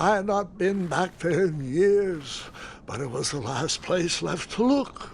I had not been back there in years, but it was the last place left to look.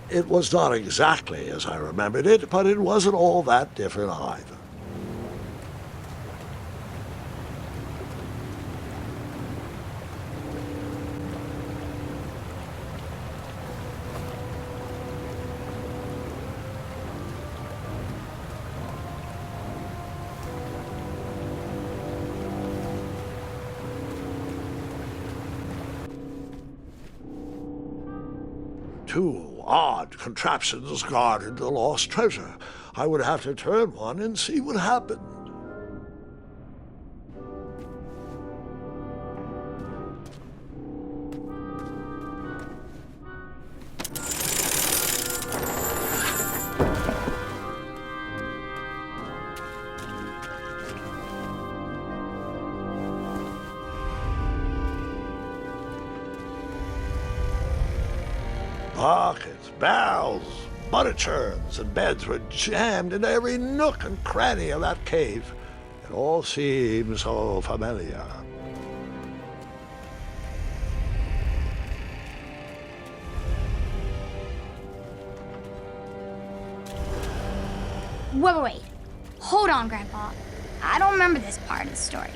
It was not exactly as I remembered it, but it wasn't all that different either. Two odd contraptions guarded the lost treasure. I would have to turn one and see what happened. Buckets, barrels, butter churns, and beds were jammed into every nook and cranny of that cave. It all seemed so familiar. Wait. Hold on, Grandpa. I don't remember this part of the story.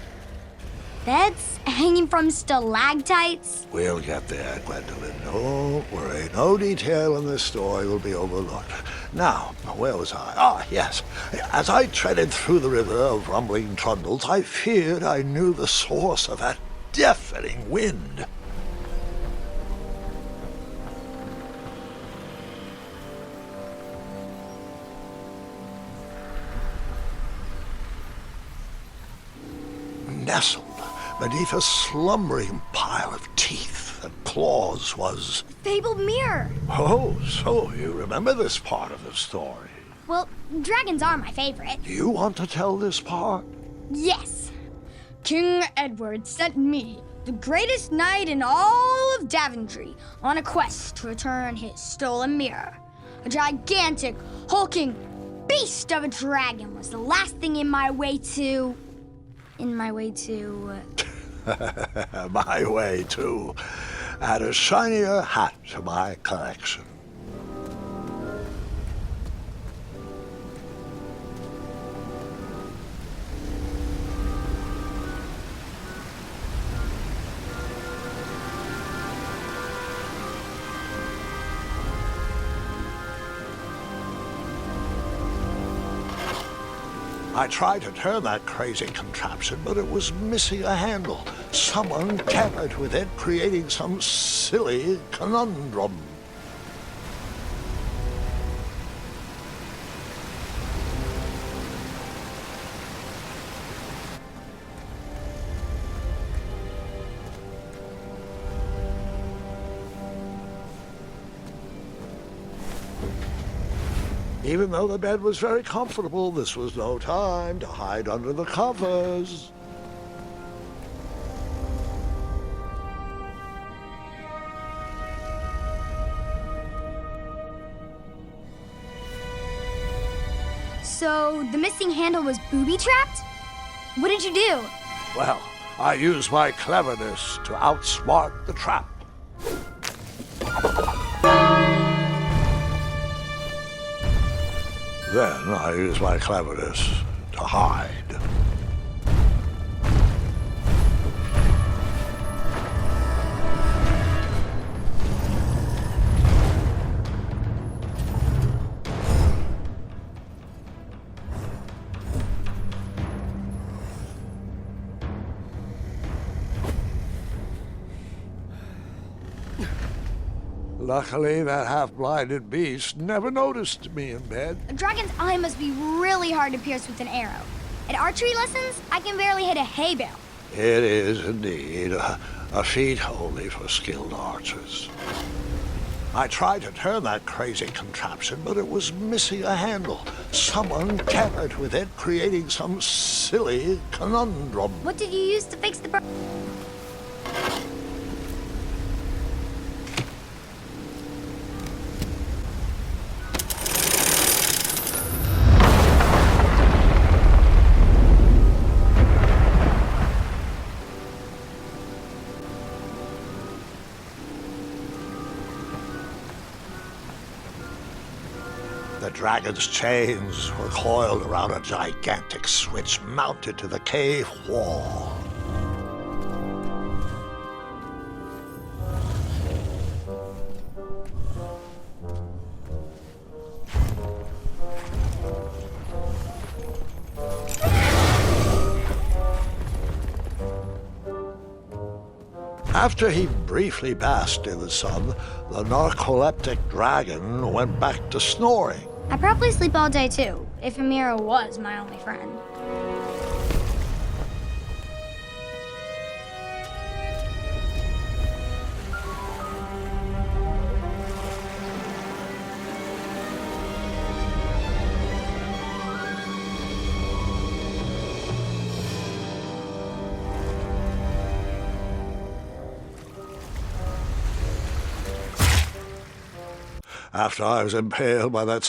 Beds hanging from stalactites? We'll get there, Gwendolyn. Don't worry. No detail in this story will be overlooked. Now, where was I? Ah, yes. As I treaded through the river of rumbling trundles, I feared I knew the source of that deafening wind. Nestled beneath a slumbering pile of teeth and claws was... Fabled mirror. Oh, so you remember this part of the story. Well, dragons are my favorite. Do you want to tell this part? Yes. King Edward sent me, the greatest knight in all of Daventry, on a quest to return his stolen mirror. A gigantic, hulking beast of a dragon was the last thing in my way to... My way to add a shinier hat to my collection. I tried to turn that crazy contraption, but it was missing a handle. Someone tampered with it, creating some silly conundrum. Even though the bed was very comfortable, this was no time to hide under the covers. So, the missing handle was booby-trapped? What did you do? Well, I used my cleverness to outsmart the trap. Then I used my cleverness to hide. Luckily, that half-blinded beast never noticed me in bed. A dragon's eye must be really hard to pierce with an arrow. At archery lessons, I can barely hit a hay bale. It is indeed a feat only for skilled archers. I tried to turn that crazy contraption, but it was missing a handle. Someone tampered with it, creating some silly conundrum. What did you use to fix the The dragon's chains were coiled around a gigantic switch mounted to the cave wall. After he briefly basked in the sun, the narcoleptic dragon went back to snoring. I probably sleep all day too, if Amira was my only friend. After I was impaled by that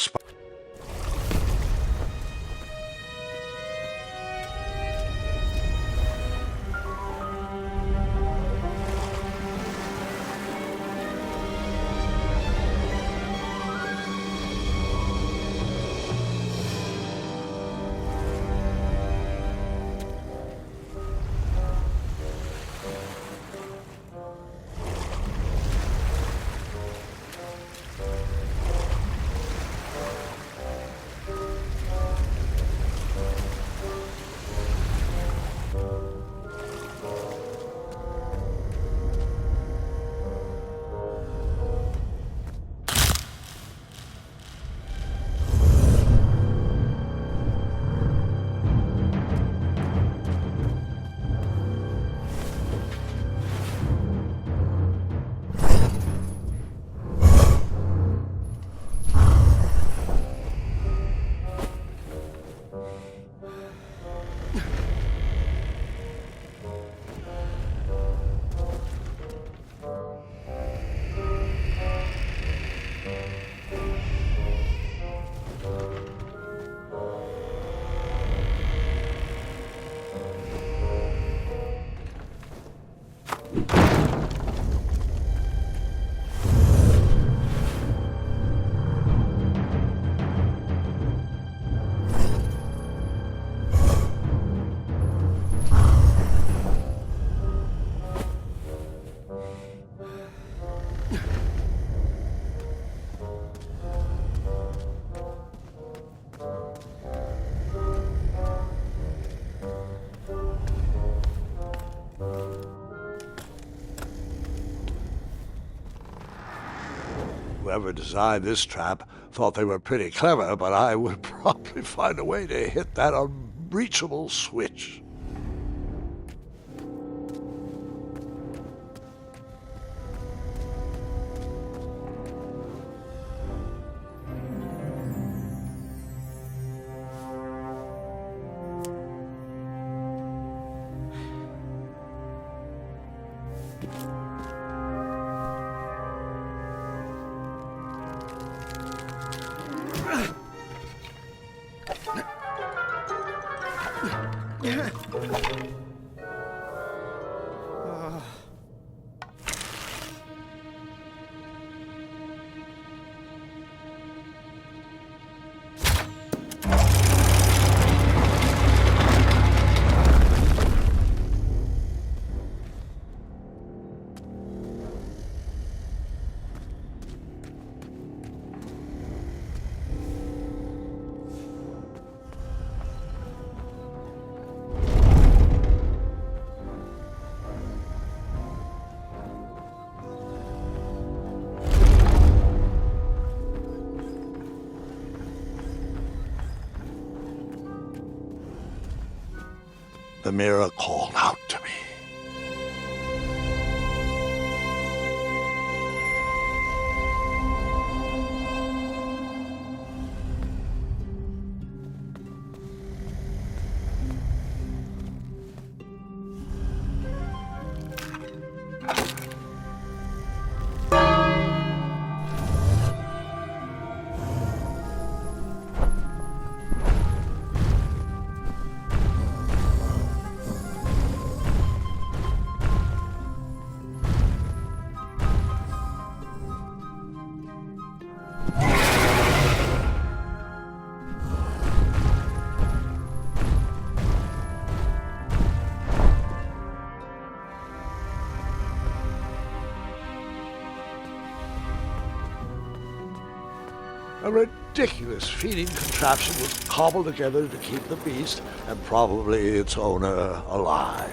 Whoever designed this trap thought they were pretty clever, but I would probably find a way to hit that unreachable switch. the mirror called out to me. A ridiculous feeding contraption was cobbled together to keep the beast, and probably its owner, alive.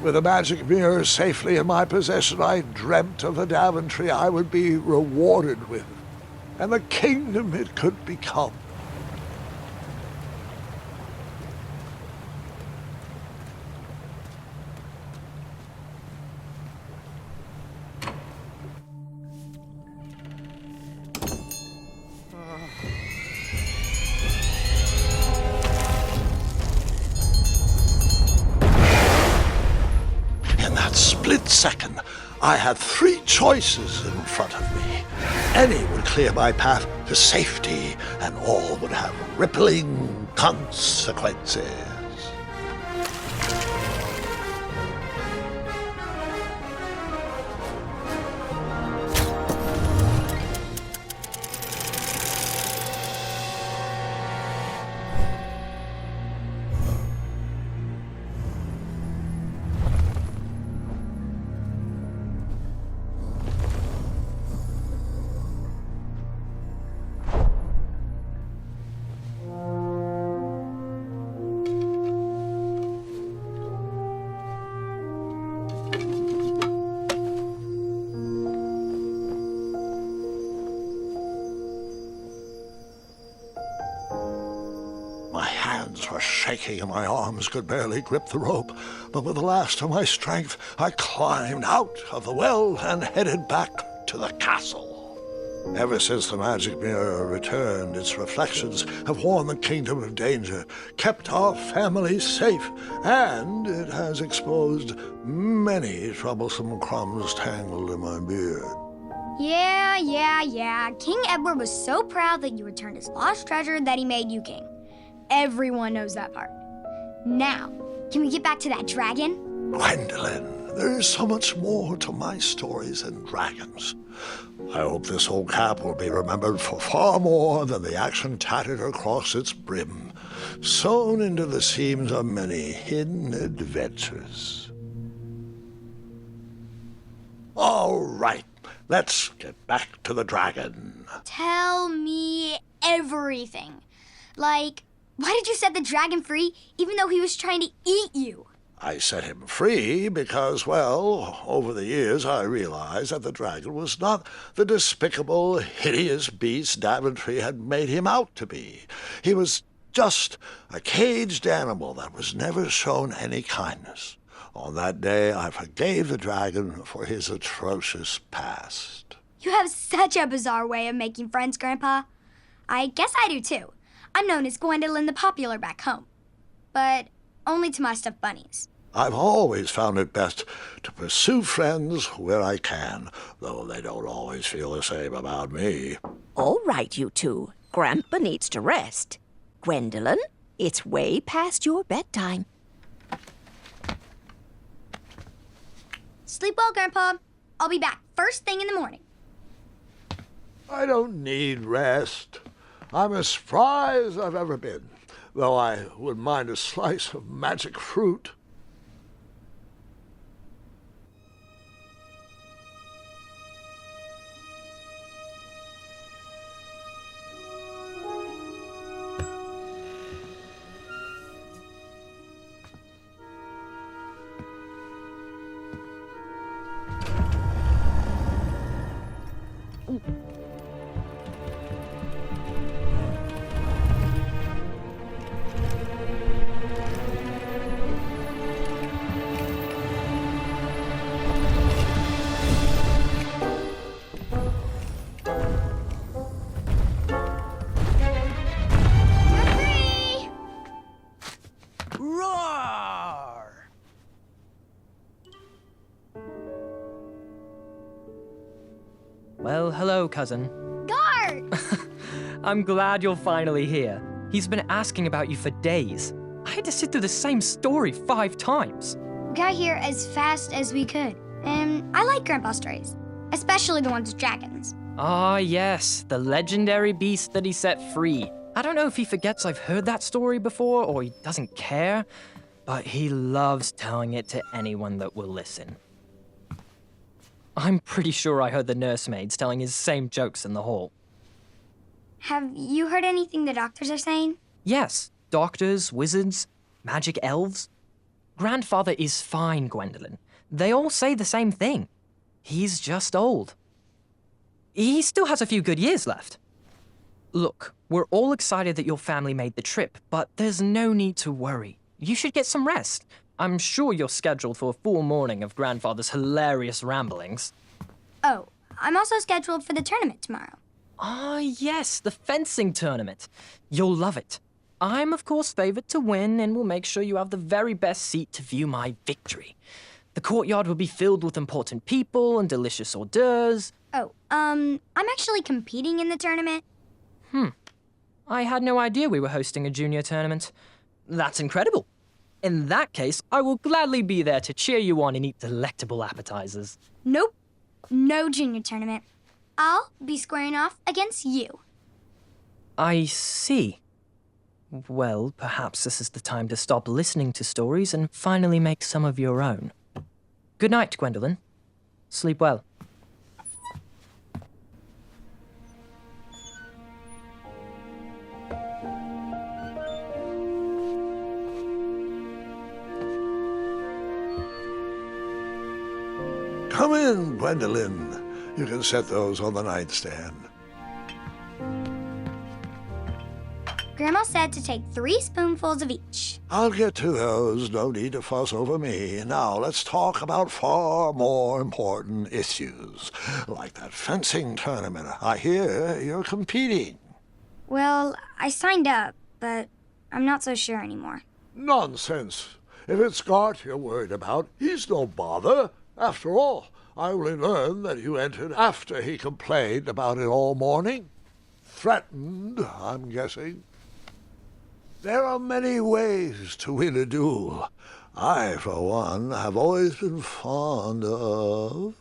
With the magic mirror safely in my possession, I dreamt of the Daventry I would be rewarded with, and the kingdom it could become. second, I had 3 choices in front of me. Any would clear my path to safety, and all would have rippling consequences. My hands were shaking and my arms could barely grip the rope, but with the last of my strength, I climbed out of the well and headed back to the castle. Ever since the magic mirror returned, its reflections have warned the kingdom of danger, kept our family safe, and it has exposed many troublesome crumbs tangled in my beard. Yeah. King Edward was so proud that you returned his lost treasure that he made you king. Everyone knows that part. Now, can we get back to that dragon? Gwendolyn, there is so much more to my stories than dragons. I hope this old cap will be remembered for far more than the action tattered across its brim, sewn into the seams of many hidden adventures. All right, let's get back to the dragon. Tell me everything. Like, why did you set the dragon free even though he was trying to eat you? I set him free because, well, over the years I realized that the dragon was not the despicable, hideous beast Daventry had made him out to be. He was just a caged animal that was never shown any kindness. On that day, I forgave the dragon for his atrocious past. You have such a bizarre way of making friends, Grandpa. I guess I do too. I'm known as Gwendolyn the Popular back home, but only to my stuffed bunnies. I've always found it best to pursue friends where I can, though they don't always feel the same about me. All right, you two. Grandpa needs to rest. Gwendolyn, it's way past your bedtime. Sleep well, Grandpa. I'll be back first thing in the morning. I don't need rest. I'm as spry as I've ever been, though I wouldn't mind a slice of magic fruit. Well, hello, cousin. Guard! I'm glad you're finally here. He's been asking about you for days. I had to sit through the same story 5 times. We got here as fast as we could, and I like Grandpa's stories, especially the ones with dragons. Ah, yes, the legendary beast that he set free. I don't know if he forgets I've heard that story before or he doesn't care, but he loves telling it to anyone that will listen. I'm pretty sure I heard the nursemaids telling his same jokes in the hall. Have you heard anything the doctors are saying? Yes, doctors, wizards, magic elves. Grandfather is fine, Gwendolyn. They all say the same thing. He's just old. He still has a few good years left. Look, we're all excited that your family made the trip, but there's no need to worry. You should get some rest. I'm sure you're scheduled for a full morning of Grandfather's hilarious ramblings. Oh, I'm also scheduled for the tournament tomorrow. Ah, yes, the fencing tournament. You'll love it. I'm, of course, favored to win and will make sure you have the very best seat to view my victory. The courtyard will be filled with important people and delicious hors d'oeuvres. Oh, I'm actually competing in the tournament. I had no idea we were hosting a junior tournament. That's incredible. In that case, I will gladly be there to cheer you on and eat delectable appetizers. Nope, no junior tournament. I'll be squaring off against you. I see. Well, perhaps this is the time to stop listening to stories and finally make some of your own. Good night, Gwendolyn. Sleep well. Come in, Gwendolyn. You can set those on the nightstand. Grandma said to take 3 spoonfuls of each. I'll get to those. No need to fuss over me. Now let's talk about far more important issues, like that fencing tournament. I hear you're competing. Well, I signed up, but I'm not so sure anymore. Nonsense. If it's Scott you're worried about, he's no bother. After all, I only learned that you entered after he complained about it all morning. Threatened, I'm guessing. There are many ways to win a duel. I, for one, have always been fond of...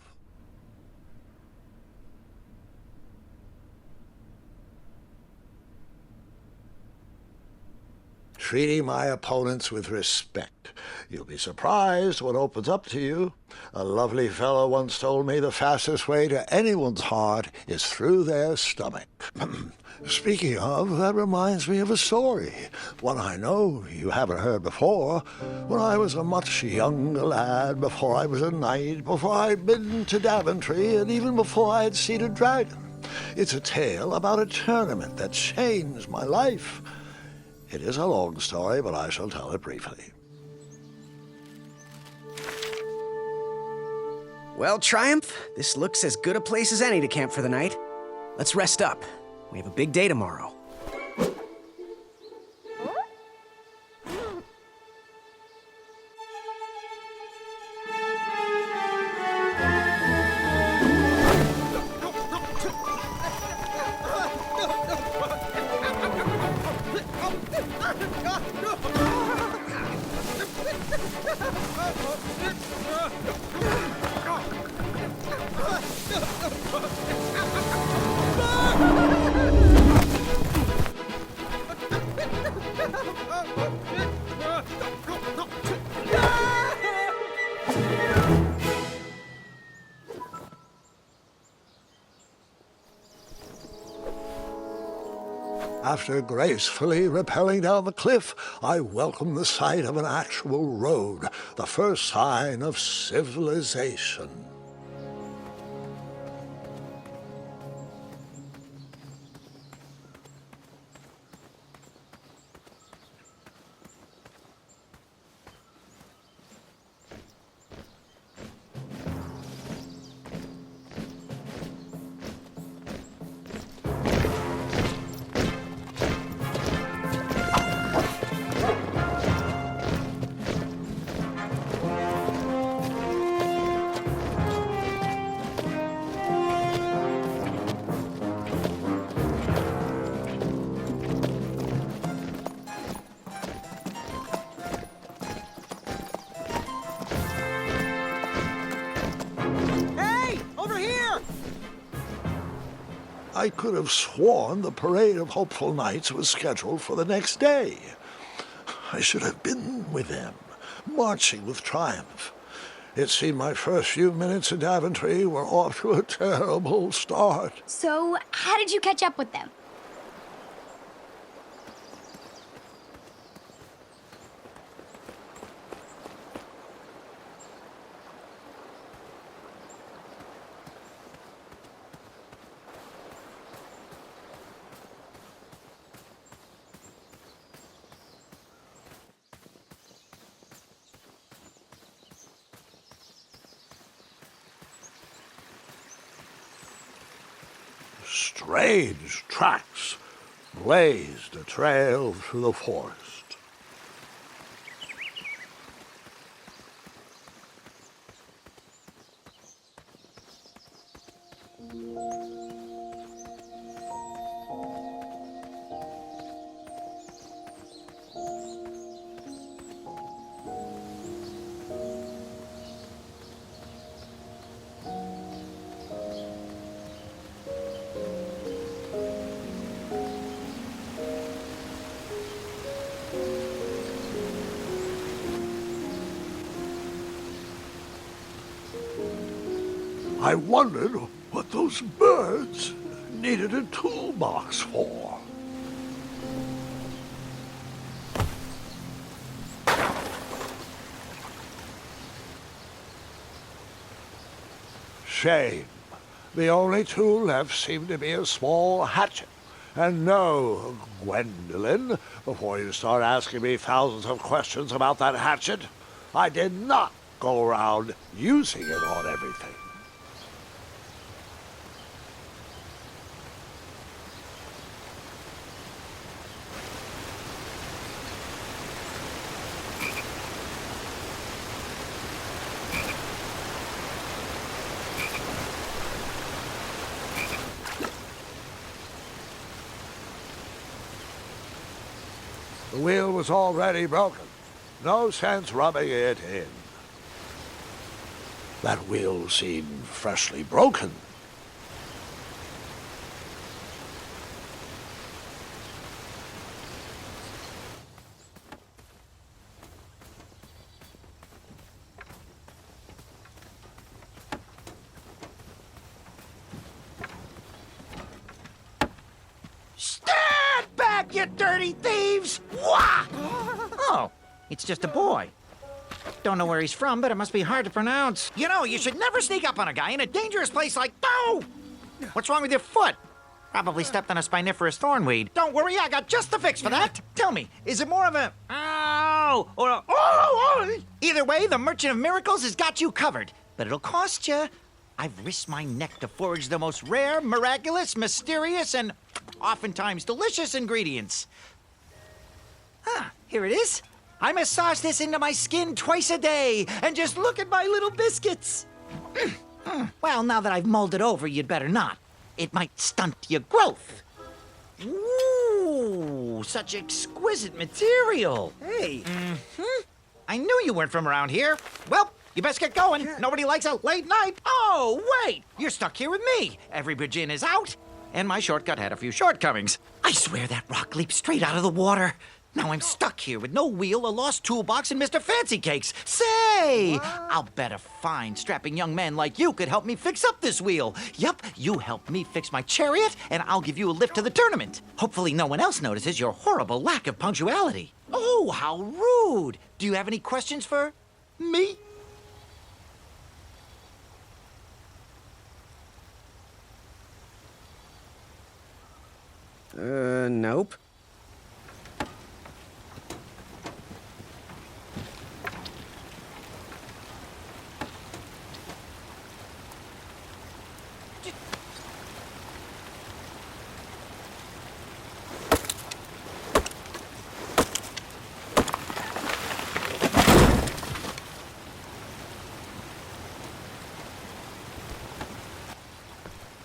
treating my opponents with respect. You'll be surprised what opens up to you. A lovely fellow once told me the fastest way to anyone's heart is through their stomach. Speaking of, that reminds me of a story, one I know you haven't heard before. When I was a much younger lad, before I was a knight, before I'd been to Daventry, and even before I'd seen a dragon. It's a tale about a tournament that changed my life. It is a long story, but I shall tell it briefly. Well, Triumph, this looks as good a place as any to camp for the night. Let's rest up. We have a big day tomorrow. After gracefully rappelling down the cliff, I welcomed the sight of an actual road, the first sign of civilization. I could have sworn the parade of hopeful knights was scheduled for the next day. I should have been with them, marching with triumph. It seemed my first few minutes in Daventry were off to a terrible start. So, how did you catch up with them? Strange tracks blazed a trail through the forest. I wondered what those birds needed a toolbox for. Shame. The only tool left seemed to be a small hatchet. And no, Gwendolyn, before you start asking me thousands of questions about that hatchet, I did not go around using it on everything. The wheel was already broken. No sense rubbing it in. That wheel seemed freshly broken. Stand back, you dirty thieves! Wah! Oh, it's just a boy. Don't know where he's from, but it must be hard to pronounce. You know, you should never sneak up on a guy in a dangerous place like... Oh! What's wrong with your foot? Probably stepped on a spiniferous thornweed. Don't worry, I got just the fix for that. Tell me, is it more of a... Ow! Or a... Oh! Either way, the Merchant of Miracles has got you covered. But it'll cost you. I've risked my neck to forage the most rare, miraculous, mysterious, and oftentimes delicious ingredients. Ah, here it is. I massage this into my skin twice a day, and just look at my little biscuits. Well, now that I've mulled it over, you'd better not. It might stunt your growth. Ooh, such exquisite material. Hey, I knew you weren't from around here. Well, you best get going. Nobody likes a late night. Oh, wait, you're stuck here with me. Every bridge in is out, and my shortcut had a few shortcomings. I swear that rock leaped straight out of the water. Now I'm stuck here with no wheel, a lost toolbox, and Mr. Fancy Cakes. Say, I'll bet a fine, strapping young man like you could help me fix up this wheel. Yup, you help me fix my chariot, and I'll give you a lift to the tournament. Hopefully no one else notices your horrible lack of punctuality. Oh, how rude. Do you have any questions for me? Nope.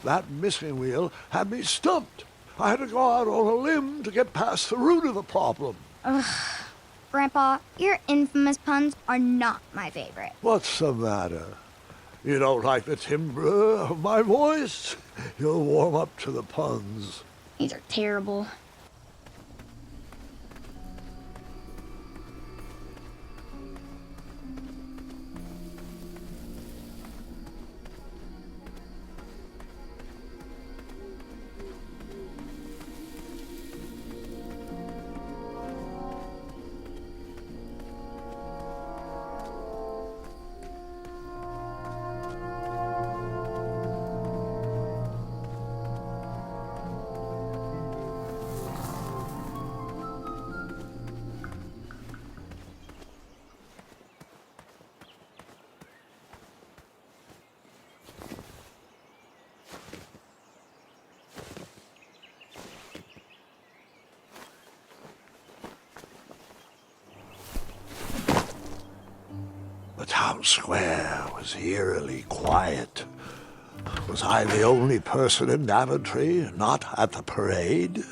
That missing wheel had me stumped. I had to go out on a limb to get past the root of the problem. Grandpa, your infamous puns are not my favorite. What's the matter? You don't like the timbre of my voice? You'll warm up to the puns. These are terrible. The town square was eerily quiet. Was I the only person in Daventry not at the parade?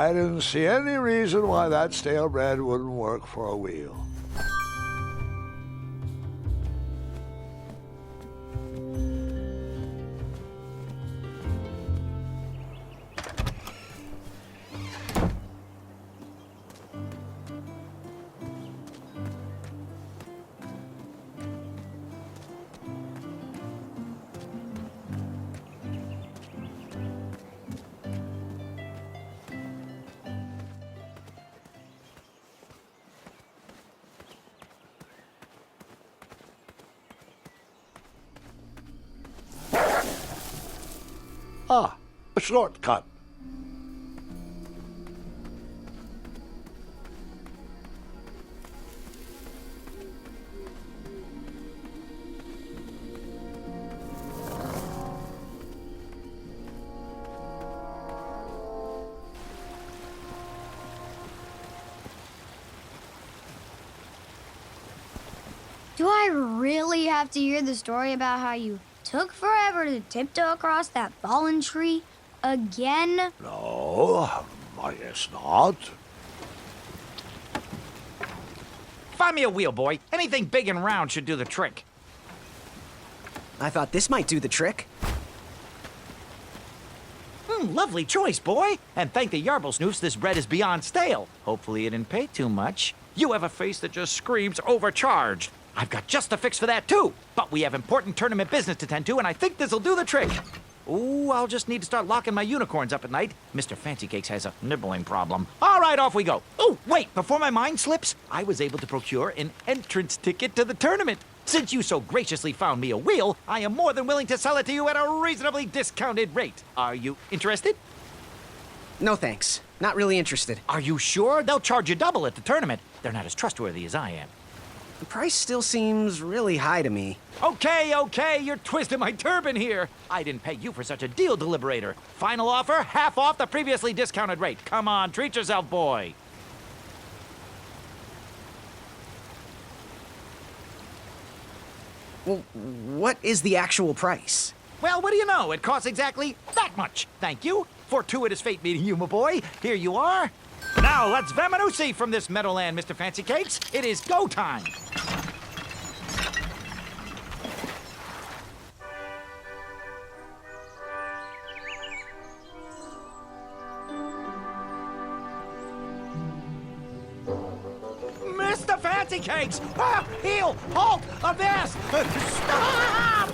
I didn't see any reason why that stale bread wouldn't work for a wheel. Ah, a shortcut. Do I really have to hear the story about how you took forever to tiptoe across that fallen tree again? No, I guess not. Find me a wheel, boy. Anything big and round should do the trick. I thought this might do the trick. Lovely choice, boy. And thank the Yarblesnoofs, this bread is beyond stale. Hopefully it didn't pay too much. You have a face that just screams overcharged. I've got just a fix for that, too. But we have important tournament business to tend to, and I think this'll do the trick. Ooh, I'll just need to start locking my unicorns up at night. Mr. Fancy Cakes has a nibbling problem. All right, off we go. Oh, wait, before my mind slips, I was able to procure an entrance ticket to the tournament. Since you so graciously found me a wheel, I am more than willing to sell it to you at a reasonably discounted rate. Are you interested? No thanks. Not really interested. Are you sure? They'll charge you double at the tournament. They're not as trustworthy as I am. The price still seems really high to me. Okay, you're twisting my turban here. I didn't pay you for such a deal, Deliberator. Final offer, half off the previously discounted rate. Come on, treat yourself, boy. Well, what is the actual price? Well, what do you know? It costs exactly that much. Thank you. Fortuitous fate meeting you, my boy. Here you are. Now, let's Vamanusi from this Meadowland, Mr. Fancy Cakes. It is go time. Mr. Fancy Cakes! Ah, heel! Halt! Avast! Stop!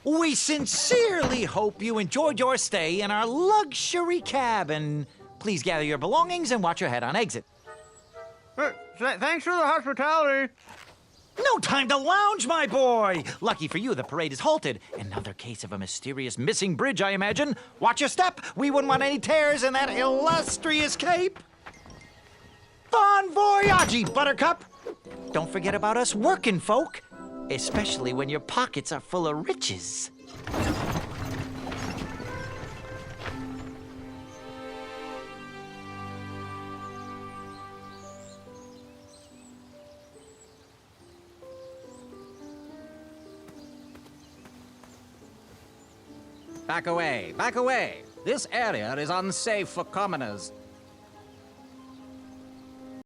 We sincerely hope you enjoyed your stay in our luxury cabin. Please gather your belongings and watch your head on exit. Thanks for the hospitality. No time to lounge, my boy! Lucky for you, the parade is halted. Another case of a mysterious missing bridge, I imagine. Watch your step. We wouldn't want any tears in that illustrious cape. Bon voyage, Buttercup! Don't forget about us working folk, especially when your pockets are full of riches. Back away, back away. This area is unsafe for commoners.